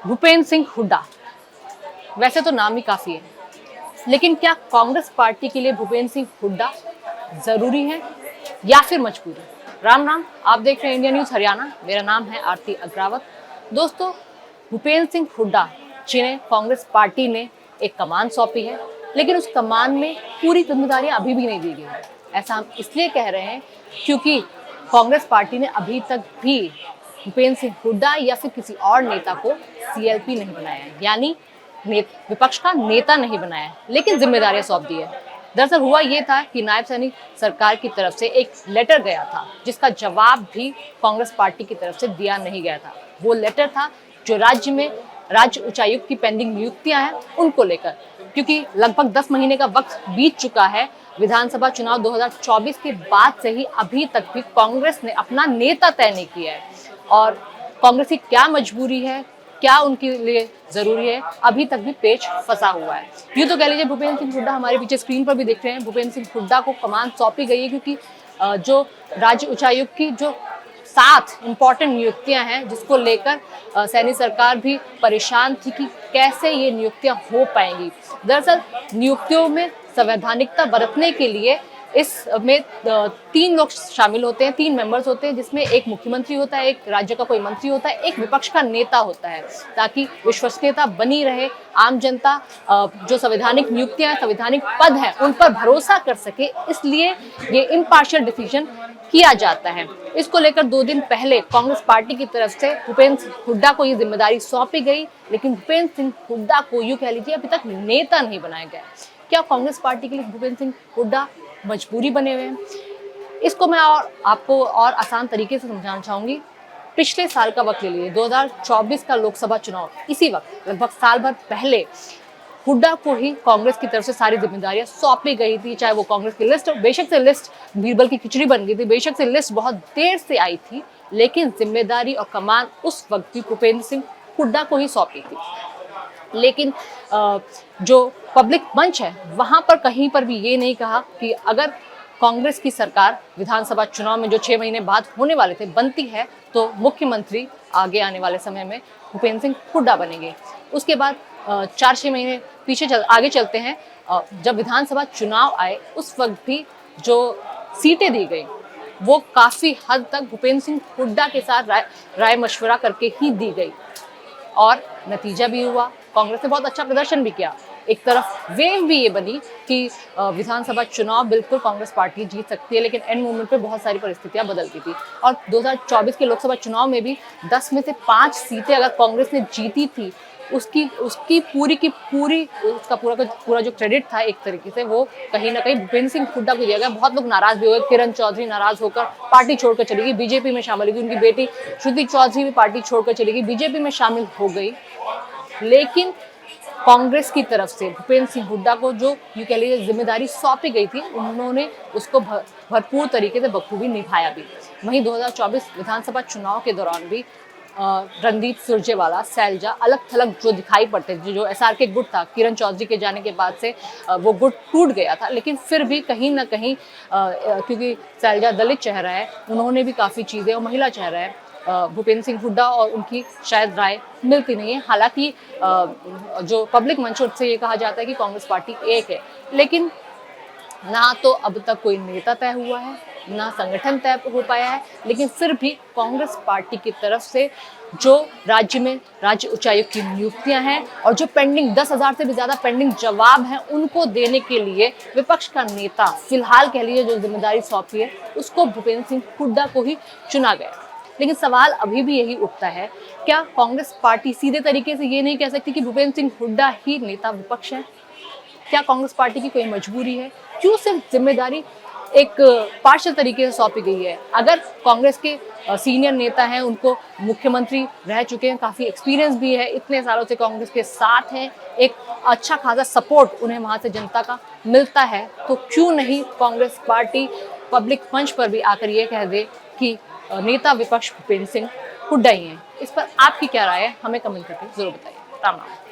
भूपेंद्र सिंह हुड्डा, वैसे तो नाम ही काफी है, लेकिन क्या कांग्रेस पार्टी के लिए भूपेंद्र सिंह हुड्डा जरूरी है या फिर मजबूरी? राम राम, आप देख रहे हैं इंडिया न्यूज हरियाणा। मेरा नाम है आरती अग्रावत। दोस्तों, भूपेंद्र सिंह हुड्डा जिन्हें कांग्रेस पार्टी ने एक कमान सौंपी है, लेकिन उस कमान में पूरी जिम्मेदारियां अभी भी नहीं दी गई है। ऐसा हम इसलिए कह रहे हैं क्योंकि कांग्रेस पार्टी ने अभी तक भी भूपेंद्र सिंह हुड्डा या फिर किसी और नेता को सीएलपी नहीं बनाया है, यानी विपक्ष का नेता नहीं बनाया है, लेकिन जिम्मेदारियां सौंप दी है। दरअसल हुआ ये था कि नायब सैनिक सरकार की तरफ से एक लेटर गया था, जिसका जवाब भी कांग्रेस पार्टी की तरफ से दिया नहीं गया था। वो लेटर था जो राज्य में राज्य उच्चायुक्त की पेंडिंग नियुक्तियां हैं उनको लेकर, क्योंकि लगभग 10 महीने का वक्त बीत चुका है विधानसभा चुनाव 2024 के बाद से ही अभी तक भी कांग्रेस ने अपना नेता तय नहीं किया है। और कांग्रेस की क्या मजबूरी है, क्या उनके लिए जरूरी है, अभी तक भी पेच फंसा हुआ है। यूँ तो कह लीजिए भूपेंद्र सिंह हुड्डा, हमारे पीछे स्क्रीन पर भी देख रहे हैं, भूपेंद्र सिंह हुड्डा को कमान सौंपी गई है क्योंकि जो राज्य उच्चायुक्त की जो 7 इंपॉर्टेंट नियुक्तियां हैं, जिसको लेकर सैनी सरकार भी परेशान थी कि कैसे ये नियुक्तियां हो पाएंगी। दरअसल नियुक्तियों में संवैधानिकता बरतने के लिए इसमें 3 लोग शामिल होते हैं, 3 मेंबर्स होते हैं, जिसमें एक मुख्यमंत्री होता है, एक राज्य का कोई मंत्री होता है, एक विपक्ष का नेता होता है, ताकि विश्वसनीयता बनी रहे। आम जनता जो संवैधानिक नियुक्तियां, संवैधानिक पद हैं, उन पर भरोसा कर सके, इसलिए ये इम्पार्शियल डिसीजन किया जाता है। इसको लेकर 2 दिन पहले कांग्रेस पार्टी की तरफ से भूपेंद्र सिंह हुड्डा को ये जिम्मेदारी सौंपी गई, लेकिन भूपेंद्र सिंह हुड्डा को यूं कह लीजिए अभी तक नेता नहीं बनाया गया। क्या कांग्रेस पार्टी के लिए भूपेंद्र सिंह हुड्डा मजबूरी बने हुए हैं? इसको मैं आपको और आसान तरीके से समझाना चाहूंगी। पिछले साल का वक्त ले लीजिए, 2024 का लोकसभा चुनाव, इसी वक्त लगभग साल भर पहले हुड्डा को ही कांग्रेस की तरफ से सारी जिम्मेदारियां सौंपी गई थी। चाहे वो कांग्रेस की लिस्ट, बेशक से लिस्ट बीरबल की खिचड़ी बन गई थी, बेशक से लिस्ट बहुत देर से आई थी, लेकिन जिम्मेदारी और कमान उस वक्त भी भूपेंद्र सिंह हुड्डा को ही सौंपी थी। लेकिन जो पब्लिक मंच है, वहां पर कहीं पर भी ये नहीं कहा कि अगर कांग्रेस की सरकार विधानसभा चुनाव में जो 6 महीने बाद होने वाले थे बनती है, तो मुख्यमंत्री आगे आने वाले समय में भूपेंद्र सिंह हुड्डा बनेंगे। उसके बाद 4-6 महीने आगे चलते हैं, जब विधानसभा चुनाव आए उस वक्त भी जो सीटें दी गई वो काफी हद तक भूपेंद्र सिंह हुड्डा के साथ राय मशवरा करके ही दी गई, और नतीजा भी हुआ। कांग्रेस ने बहुत अच्छा प्रदर्शन भी किया। एक तरफ वेव भी ये बनी कि विधानसभा चुनाव बिल्कुल कांग्रेस पार्टी जीत सकती है, लेकिन एंड मोमेंट पे बहुत सारी परिस्थितियां बदल गई थी। और 2024 के लोकसभा चुनाव में भी 10 में से 5 सीटें अगर कांग्रेस ने जीती थी, उसकी पूरी की पूरी उसका पूरा जो क्रेडिट था एक तरीके से वो कहीं ना कहीं भूपेंद्र सिंह हुड्डा को दिया गया। बहुत लोग नाराज भी हुए, किरण चौधरी नाराज होकर पार्टी छोड़कर चली गई, बीजेपी में शामिल हुई, उनकी बेटी श्रुति चौधरी भी पार्टी छोड़कर चली गई, बीजेपी में शामिल हो गई। लेकिन कांग्रेस की तरफ से भूपेंद्र सिंह हुड्डा को जो यूं कह लीजिए जिम्मेदारी सौंपी गई थी, उन्होंने उसको भरपूर तरीके से बखूबी निभाया भी। वहीं 2024 विधानसभा चुनाव के दौरान भी रणदीप सुरजेवाला, सैलजा अलग थलग जो दिखाई पड़ते थे, जो एसआरके गुट था, किरण चौधरी के जाने के बाद से वो गुट टूट गया था, लेकिन फिर भी कहीं ना कहीं क्योंकि सैलजा दलित चेहरा है, उन्होंने भी काफ़ी चीज़ें, और महिला चेहरा है, भूपेंद्र सिंह हुड्डा और उनकी शायद राय मिलती नहीं है। हालांकि जो पब्लिक मंच से ये कहा जाता है कि कांग्रेस पार्टी एक है, लेकिन ना तो अब तक कोई नेता तय हुआ है, ना संगठन तय हो पाया है, लेकिन फिर भी कांग्रेस पार्टी की तरफ से जो राज्य में राज्य उच्चायुक्त की नियुक्तियां हैं और जो पेंडिंग 10,000 से भी ज्यादा पेंडिंग जवाब हैं, उनको देने के लिए विपक्ष का नेता फिलहाल कह लीजिए जो जिम्मेदारी सौंपी है, उसको भूपेंद्र सिंह हुड्डा को ही चुना गया। लेकिन सवाल अभी भी यही उठता है, क्या कांग्रेस पार्टी सीधे तरीके से ये नहीं कह सकती कि भूपेंद्र सिंह हुड्डा ही नेता विपक्ष है? क्या कांग्रेस पार्टी की कोई मजबूरी है? क्यों सिर्फ जिम्मेदारी एक पार्शियल तरीके से सौंपी गई है? अगर कांग्रेस के सीनियर नेता हैं, उनको मुख्यमंत्री रह चुके हैं, काफ़ी एक्सपीरियंस भी है, इतने सालों से कांग्रेस के साथ हैं, एक अच्छा खासा सपोर्ट उन्हें वहाँ से जनता का मिलता है, तो क्यों नहीं कांग्रेस पार्टी पब्लिक मंच पर भी आकर ये कह दे कि नेता विपक्ष भूपेंद्र सिंह हुड्डा ही हैं? इस पर आपकी क्या राय है? हमें कमेंट करके जरूर बताइए। राम राम।